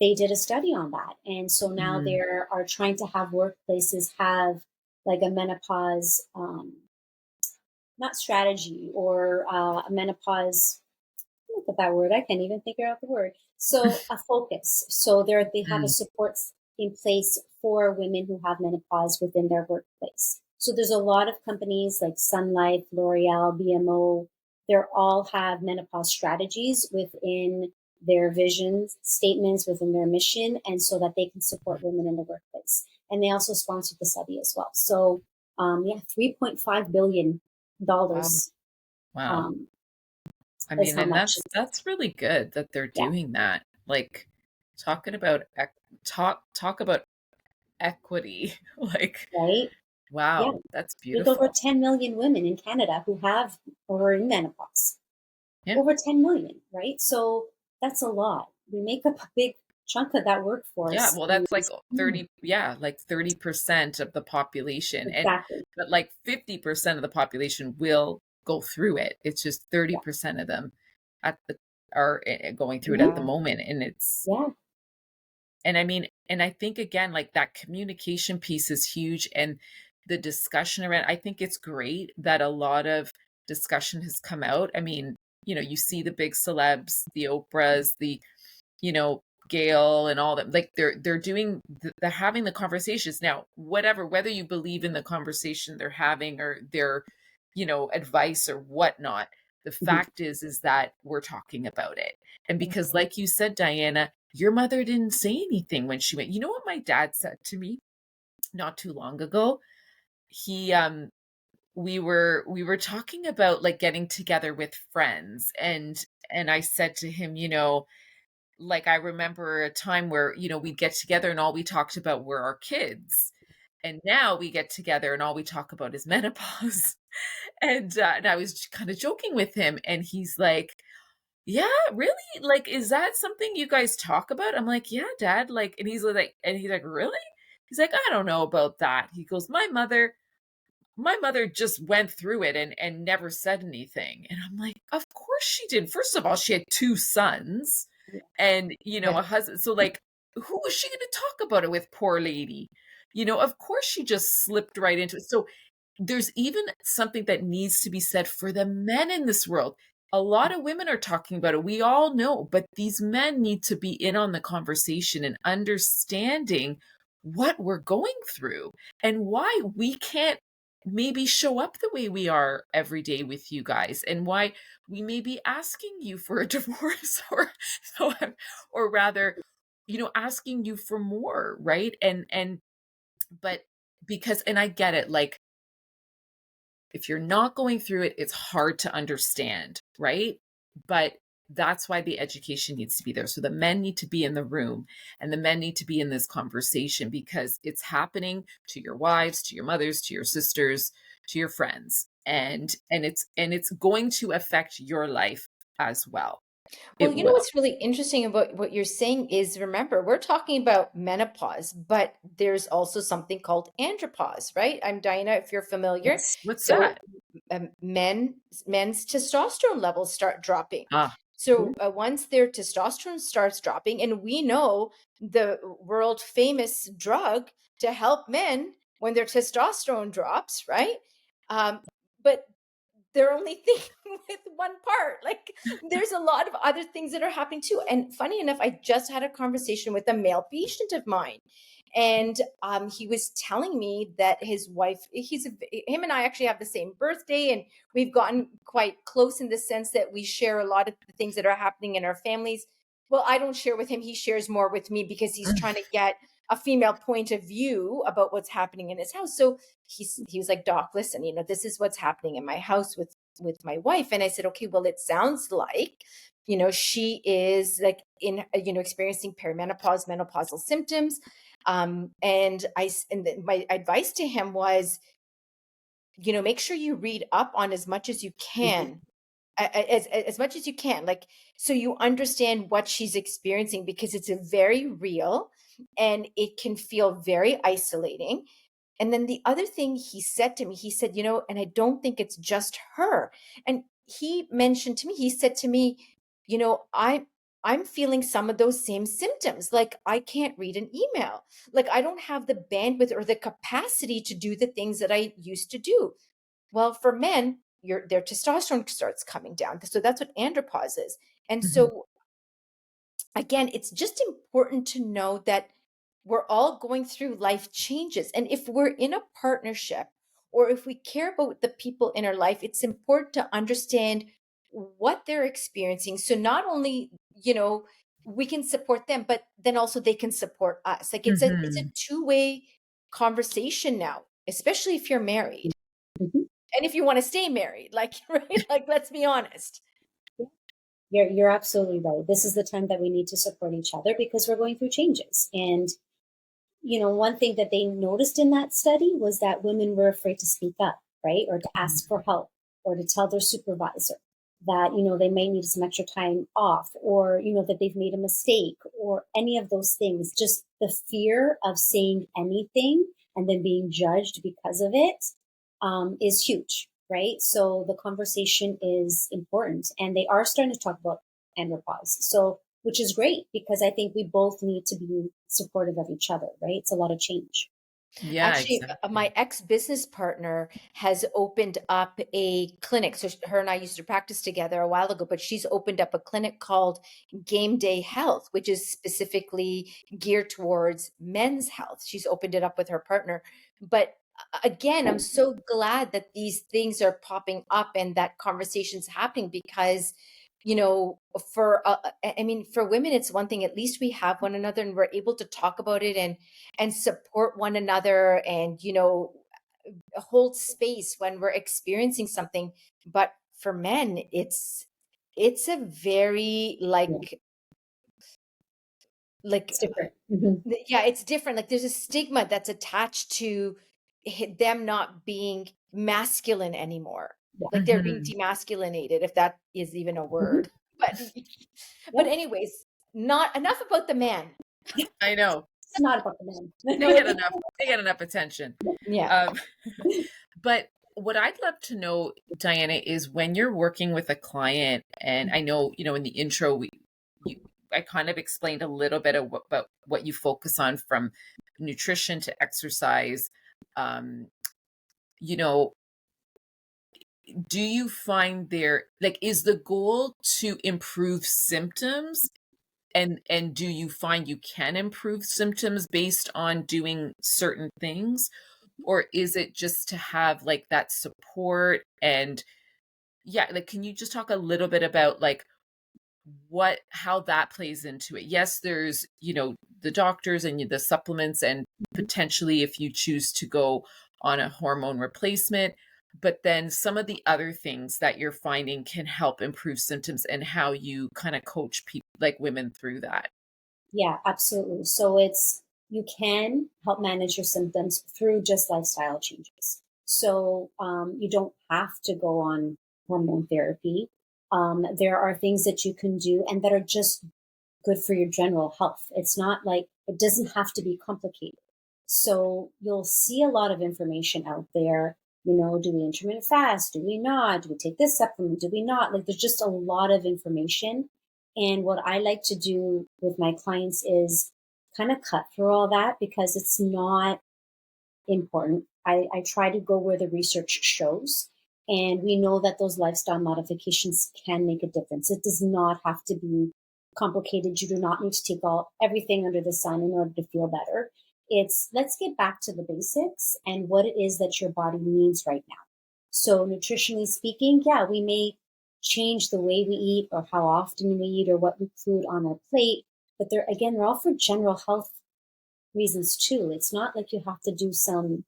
they did a study on that. And so now they Mhm. are trying to have workplaces have like a menopause, not strategy or a menopause, look at that word. I can't even figure out the word. So a focus. So they have a Mm. support in place for women who have menopause within their workplace. So there's a lot of companies like Sun Life, L'Oreal, BMO. They're all have menopause strategies within their vision statements, within their mission, and so that they can support women in the workplace. And they also sponsored the study as well. So yeah, Wow. $3.5 billion Wow. um, I is mean, how and much. that's really good that they're Yeah, doing that. Like talking about talk about equity. Like, right. Yeah, wow, that's there's over beautiful. 10 million women in Canada who have or are in menopause. Yeah. Over 10 million, right? So that's a lot. We make up a big chunk of that Yeah, workforce. well, And that's like 30, yeah, like 30% of the population. And exactly. but like 50% of the population will go through it. It's just Yeah. 30% of them at the are going through it at the Yeah. moment. And it's Yeah. and I mean, and I think again, like that communication piece is huge and the discussion around, I think it's great that a lot of discussion has come out. I mean, you see the big celebs, the Oprahs, the Gail and all that, like they're doing they're having the conversations now, whether you believe in the conversation they're having or their, advice or whatnot. The Mhm. fact is that we're talking about it. And because Mhm. like you said, Diana, your mother didn't say anything when she went. You know what my dad said to me not too long ago? He we were talking about like getting together with friends and I said to him, like I remember a time where, we'd get together and all we talked about were our kids. And now we get together and all we talk about is menopause. And I was kind of joking with him and he's like, "Yeah, really? Like is that something you guys talk about?" I'm like, "Yeah, dad." Like and he's like, "Really?" He's like, "I don't know about that." He goes, "My mother just went through it and never said anything." And I'm like, "Of course she did. First of all, she had two sons and, Yeah. a husband. So like, who was she going to talk about it with, poor lady? Of course she just slipped right into it. So there's even something that needs to be said for the men in this world. A lot of women are talking about it. We all know, but these men need to be in on the conversation and understanding what we're going through and why we can't maybe show up the way we are every day with you guys and why we may be asking you for a divorce or or rather, asking you for more, right? And but because and I get it, like if you're not going through it, it's hard to understand, right? But that's why the education needs to be there. So the men need to be in the room and the men need to be in this conversation because it's happening to your wives, to your mothers, to your sisters, to your friends. And it's going to affect your life as well. Well, It you know will. what's really interesting about what you're saying is remember, we're talking about menopause, but there's also something called andropause, right? I'm Diana, if you're familiar. What's So that? men's testosterone levels start dropping. Ah, So once their testosterone starts dropping, and we know the world famous drug to help men when their testosterone drops, right? Um, but they're only thinking with one part. Like there's a lot of other things that are happening too. And funny enough, I just had a conversation with a male patient of mine. And he was telling me that his wife, him and I actually have the same birthday, and we've gotten quite close in the sense that we share a lot of the things that are happening in our families. Well, I don't share with him; he shares more with me because he's trying to get a female point of view about what's happening in his house. So he was like, Doc, listen, this is what's happening in my house with my wife. And I said, okay, well, it sounds like she is like in experiencing perimenopause, menopausal symptoms. My advice to him was, make sure you read up on as much as you Mhm. can as much as you can, like, so you understand what she's experiencing, because it's a very real, and it can feel very isolating. And then the other thing he said to me, he said, and I don't think it's just her. And he mentioned to me, he said to me, you know, I I'm feeling some of those same symptoms. Like, I can't read an email. Like, I don't have the bandwidth or the capacity to do the things that I used to do. Well, for men, their testosterone starts coming down. So that's what andropause is. And Mhm. so again, it's just important to know that we're all going through life changes. And if we're in a partnership, or if we care about the people in our life, it's important to understand what they're experiencing. So not only, we can support them, but then also they can support us. Like, it's a Mhm. two-way conversation now, especially if you're married. Mhm. And if you want to stay married, like, right? Like, let's be honest. Yeah. You're absolutely right. This is the time that we need to support each other because we're going through changes. And one thing that they noticed in that study was that women were afraid to speak up, right? Or to ask for help, or to tell their supervisor that, they may need some extra time off, or, that they've made a mistake, or any of those things. Just the fear of saying anything and then being judged because of it is huge, right? So the conversation is important, and they are starting to talk about andropause. So, which is great because I think we both need to be supportive of each other, right? It's a lot of change. Yeah, Actually, exactly. my ex-business partner has opened up a clinic. So her and I used to practice together a while ago, but she's opened up a clinic called Game Day Health, which is specifically geared towards men's health. She's opened it up with her partner. But again, I'm so glad that these things are popping up and that conversation's happening, because for I mean, for women, it's one thing. At least we have one another, and we're able to talk about it and support one another, and hold space when we're experiencing something. But for men, it's a very Yeah, like it's different. Hmm. yeah, it's different. Like, there's a stigma that's attached to them not being masculine anymore. Yeah. Like, they're being Mhm. demasculinated, if that is even a Hmm. word. But Yeah. anyways, not enough about the man. I know. It's not about the men. They get enough they get enough attention. Yeah. Um, but what I'd love to know, Diana, is when you're working with a client, and I know, in the intro, you, I kind of explained a little bit of about what you focus on, from nutrition to exercise. Um, you know, do you find there, like, is the goal to improve symptoms? And do you find you can improve symptoms based on doing certain things? Or is it just to have, like, that support? And yeah, like, can you just talk a little bit about, like, how that plays into it? Yes, there's, the doctors and the supplements, and potentially if you choose to go on a hormone replacement, but then some of the other things that you're finding can help improve symptoms, and how you kind of coach people, like women, through that. Yeah, absolutely. So you can help manage your symptoms through just lifestyle changes. So you don't have to go on hormone therapy. There are things that you can do and that are just good for your general health. It's not like it doesn't have to be complicated. So you'll see a lot of information out there. Do we intermittent fast? Do we not? Do we take this supplement? Do we not? Like, there's just a lot of information. And what I like to do with my clients is kind of cut through all that because it's not important. I try to go where the research shows. And we know that those lifestyle modifications can make a difference. It does not have to be complicated. You do not need to take everything under the sun in order to feel better. It's let's get back to the basics and what it is that your body needs right now. So, nutritionally speaking, yeah, we may change the way we eat or how often we eat or what we include on our plate. But they're all for general health reasons too. It's not like you have to do some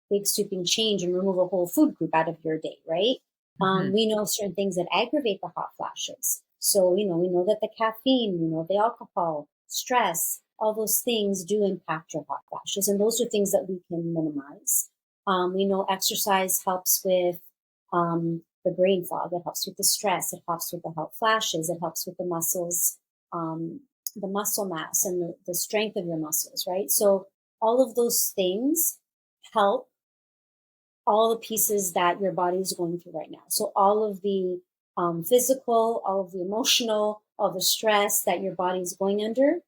big sweeping change and remove a whole food group out of your day, right? Mhm. We know certain things that aggravate the hot flashes. So, we know that the caffeine, the alcohol, stress, all those things do impact your hot flashes. And those are things that we can minimize. We know exercise helps with the brain fog, it helps with the stress, it helps with the hot flashes, it helps with the muscles, um, the muscle mass and the strength of your muscles, right? So all of those things help all the pieces that your body is going through right now. So all of the physical, all of the emotional, all the stress that your body is going under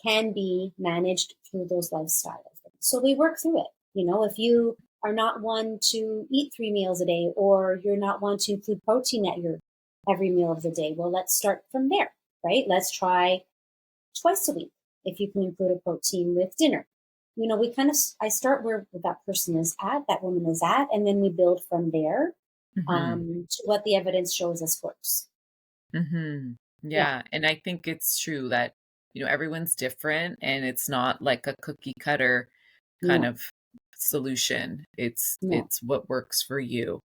can be managed through those lifestyle things. So we work through it. You know, if you are not one to eat 3 meals a day, or you're not one to include protein at your every meal of the day, well, let's start from there, right? Let's try twice a week if you can include a protein with dinner. You know, we kind of, I start where that person is at, that woman is at, and then we build from there Mhm. to what the evidence shows us works. Mhm. Yeah, Yeah, and I think it's true that, everyone's different and it's not like a cookie cutter kind no, of solution. It's no. it's what works for you.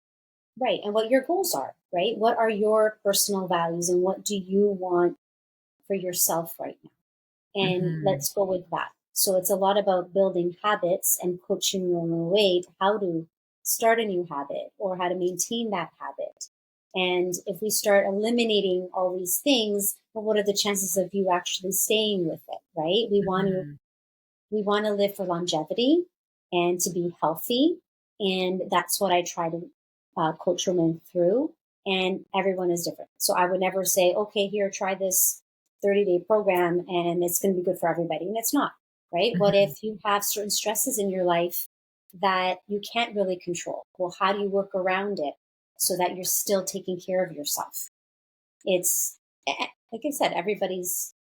Right. And what your goals are, right? What are your personal values and what do you want for yourself right now? And Mhm. let's go with that. So it's a lot about building habits and coaching you on the way to how to start a new habit or how to maintain that habit. And if we start eliminating all these things, well, what are the chances of you actually staying with it, right? Mhm. We want to live for longevity and to be healthy. And that's what I try to coach women through. And everyone is different. So I would never say, okay, here, try this 30-day program and it's going to be good for everybody. And it's not, right? What Mhm. if you have certain stresses in your life that you can't really control? Well, how do you work around it so that you're still taking care of yourself? It's like I said, everyone's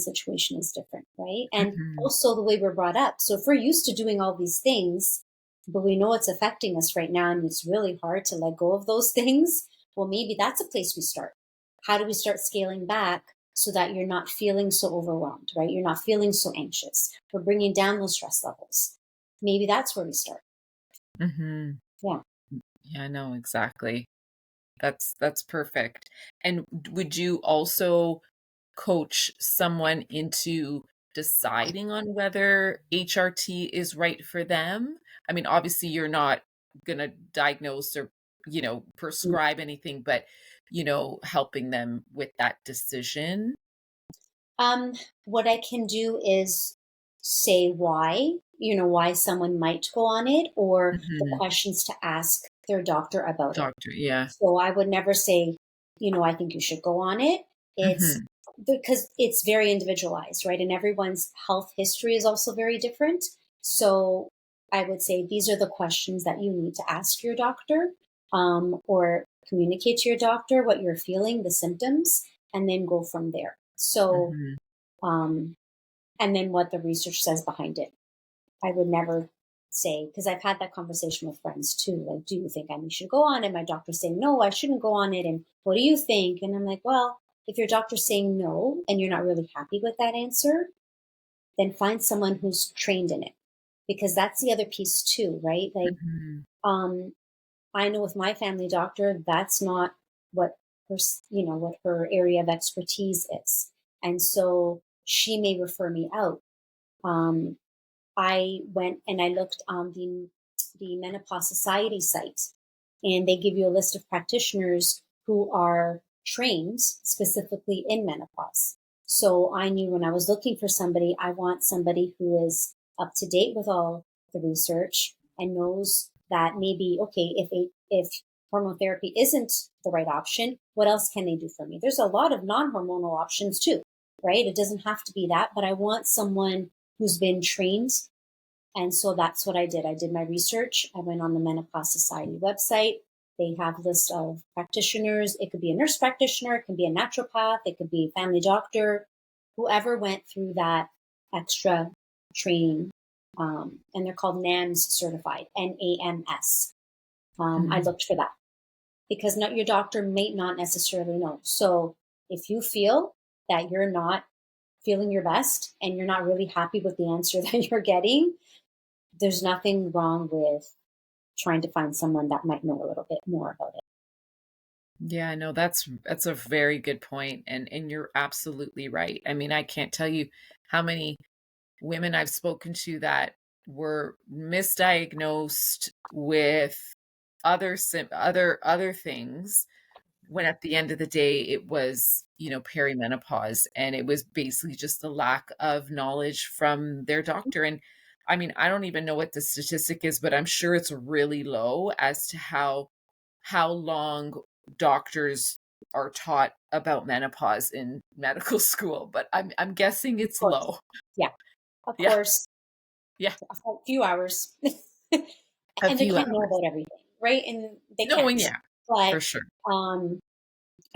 situation is different, right? And Mhm. also the way we're brought up. So if we're used to doing all these things, but we know it's affecting us right now, and it's really hard to let go of those things, well, maybe that's a place we start. How do we start scaling back so that you're not feeling so overwhelmed, right? You're not feeling so anxious. We're bringing down those stress levels. Maybe that's where we start. Mhm. Yeah. Yeah, no, exactly. That's perfect. And would you also coach someone into deciding on whether HRT is right for them? I mean, obviously you're not gonna diagnose or, prescribe anything, but, helping them with that decision. Um, what I can do is say why, why someone might go on it or the Mhm. questions to ask their doctor about it. Doctor, yeah. So I would never say, I think you should go on it. It's Mhm. because it's very individualized, right? And everyone's health history is also very different. So I would say these are the questions that you need to ask your doctor, or communicate to your doctor what you're feeling, the symptoms, and then go from there. So Mhm. um, and then what the research says behind it. I would never say, because I've had that conversation with friends too. Like, do you think I should go on it? My doctor's saying, no, I shouldn't go on it. And what do you think? And I'm like, well, if your doctor's saying no and you're not really happy with that answer, then find someone who's trained in it. Because that's the other piece too, right? Like, Mhm. um, I know with my family doctor, that's not what what her area of expertise is. And so she may refer me out. Um, I went and I looked on the Menopause Society site, and they give you a list of practitioners who are trained specifically in menopause. So I knew when I was looking for somebody, I want somebody who is up to date with all the research and knows that maybe okay, if hormone therapy isn't the right option, what else can they do for me? There's a lot of non-hormonal options too, right? It doesn't have to be that, but I want someone who's been trained. And so that's what I did. I did my research. I went on the Menopause Society website. They have a list of practitioners. It could be a nurse practitioner, it could be a naturopath, it could be a family doctor, whoever went through that extra training. And they're called NAMS certified, NAMS. I Mhm. looked for that because not your doctor may not necessarily know. So if you feel that you're not feeling your best and you're not really happy with the answer that you're getting, there's nothing wrong with trying to find someone that might know a little bit more about it. Yeah, no, that's a very good point, and you're absolutely right. I mean, I can't tell you how many women I've spoken to that were misdiagnosed with other things, when at the end of the day it was, perimenopause, and it was basically just the lack of knowledge from their doctor. And I mean, I don't even know what the statistic is, but I'm sure it's really low as to how long doctors are taught about menopause in medical school, but I'm guessing Of it's course. low. Yeah, of Yeah. course. Yeah. A few hours. A And they few can't know hours. about everything, right? And they No, and can't. yeah, But for sure. um,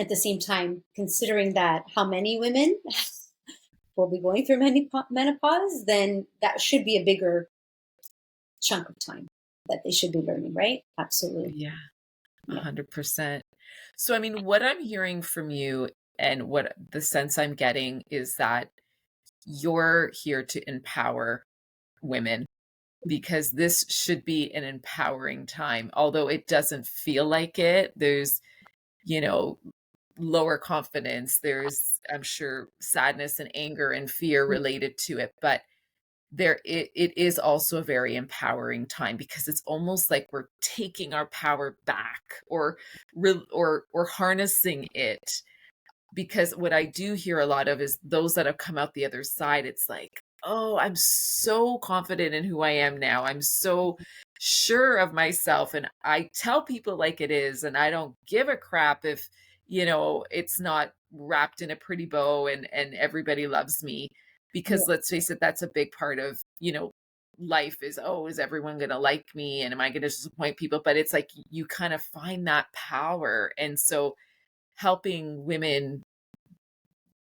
at the same time, considering that how many women will be going through menopause, then that should be a bigger chunk of time that they should be learning, right? Absolutely. Yeah. Yeah. 100%. So, I mean, what I'm hearing from you and what the sense I'm getting is that you're here to empower women, because this should be an empowering time. Although it doesn't feel like it, there's, you know, lower confidence, there's, I'm sure, sadness and anger and fear related to it. But it is also a very empowering time, because it's almost like we're taking our power back, or harnessing it. Because what I do hear a lot of is those that have come out the other side, it's like, "Oh, I'm so confident in who I am now. I'm so sure of myself, and I tell people like it is, and I don't give a crap if, it's not wrapped in a pretty bow, and everybody loves me." Yeah. Because let's face it, that's a big part of, life is, "Oh, is everyone gonna like me, and am I gonna disappoint people?" But it's like you kind of find that power, and so helping women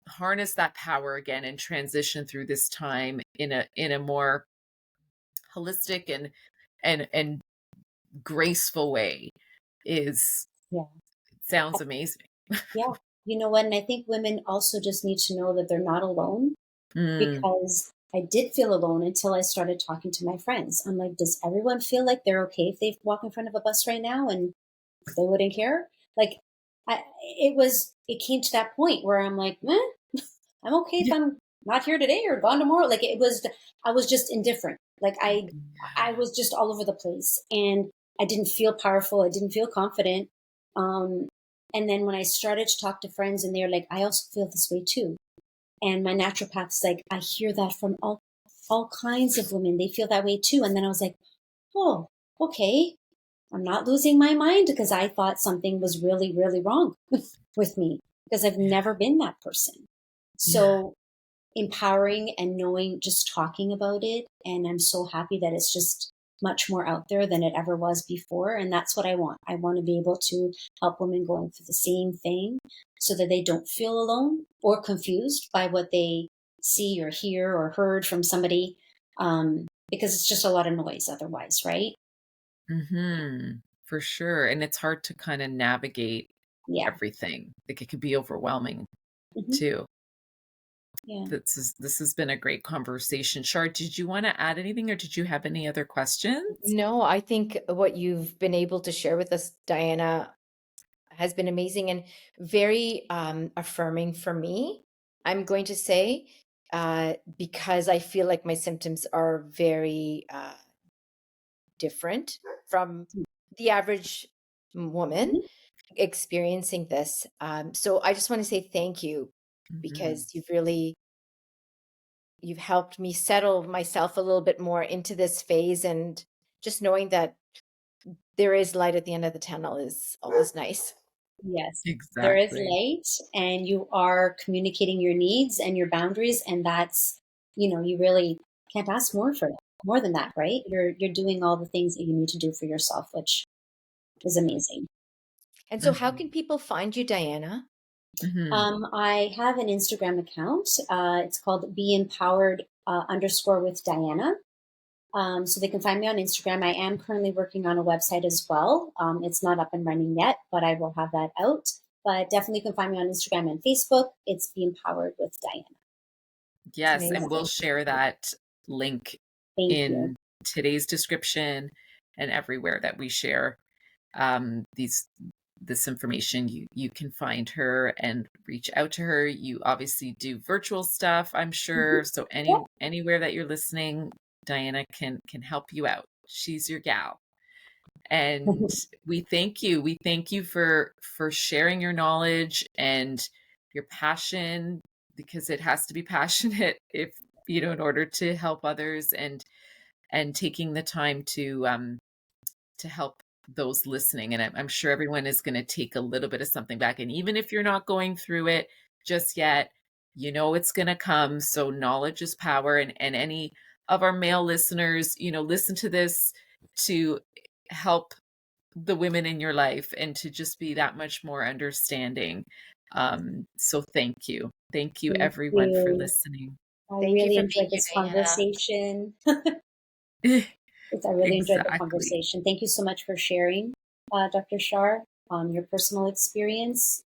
harness that power again and transition through this time in a more holistic and graceful way is Yeah. sounds amazing. Yeah. You know what? And I think women also just need to know that they're not alone, Mm, because I did feel alone until I started talking to my friends. I'm like, does everyone feel like they're okay if they walk in front of a bus right now and they wouldn't care? Like, it came to that point where I'm like, I'm okay if yeah. I'm not here today or gone tomorrow. Like I was just indifferent. Like I was just all over the place, and I didn't feel powerful. I didn't feel confident. Um, and then when I started to talk to friends, and they're like, I also feel this way too. And my naturopath's like, I hear that from all kinds of women. They feel that way too. And then I was like, oh, okay. I'm not losing my mind, because I thought something was really, really wrong with me, because I've Yeah. never been that person. Yeah. So empowering and knowing, just talking about it. And I'm so happy that it's just much more out there than it ever was before. And that's what I want. I want to be able to help women going through the same thing, so that they don't feel alone or confused by what they see or hear or heard from somebody. Because it's just a lot of noise otherwise, right? For sure. And it's hard to kind of navigate Yeah. everything. Like, it could be overwhelming Hmm. too. Yeah. This has been a great conversation. Shar, did you want to add anything, or did you have any other questions? No, I think what you've been able to share with us, Diana, has been amazing and very affirming for me. I'm going to say, because I feel like my symptoms are very different from the average woman Mhm. experiencing this. So I just want to say thank you, Mhm. because you've helped me settle myself a little bit more into this phase, and just knowing that there is light at the end of the tunnel is always nice. Yes, there is Exactly. light, and you are communicating your needs and your boundaries, and that's, you really can't ask more than that, right? You're doing all the things that you need to do for yourself, which is amazing. And so how Mhm. can people find you, Diana? Mhm. I have an Instagram account. It's called Be Empowered underscore with Diana. So they can find me on Instagram. I am currently working on a website as well. It's not up and running yet, but I will have that out. But definitely you can find me on Instagram and Facebook. It's Be Empowered with Diana. It's Yes, and we'll amazing. share that link Thank you. in today's description and everywhere that we share these this information. You can find her and reach out to her. You obviously do virtual stuff, I'm Mhm. sure. So Yep. anywhere that you're listening, Diana can help you out. She's your gal. And we thank you. We thank you for sharing your knowledge and your passion, because it has to be passionate if, in order to help others, and taking the time to help those listening. And I'm sure everyone is going to take a little bit of something back. And even if you're not going through it just yet, it's going to come. So knowledge is power. And any of our male listeners, listen to this to help the women in your life and to just be that much more understanding. So thank you. Thank you, Thank everyone, for you. listening. I Thank you really for being enjoyed here, this Diana. conversation. I really enjoyed the Exactly. conversation. Thank you so much for sharing, Dr. Shar, your personal experience.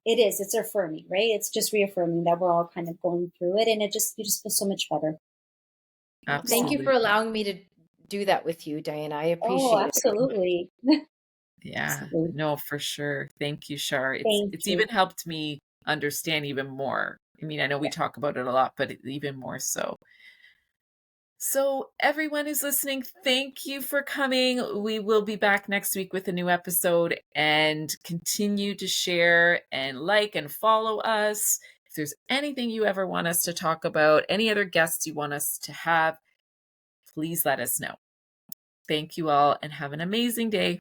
It's affirming, right? It's just reaffirming that we're all kind of going through it, and you just feel so much better. Thank Yeah. you for Absolutely. allowing me to do that with you, Diana. I Oh, appreciate it very much. absolutely. Yeah, Absolutely. no, for sure. Thank you, Shar. Thank It's you. even helped me understand even more. I mean, I know we Yeah. talk about it a lot, but even more so. So, everyone who's listening, thank you for coming. We will be back next week with a new episode, and continue to share and like and follow us. If there's anything you ever want us to talk about, any other guests you want us to have, please let us know. Thank you all and have an amazing day.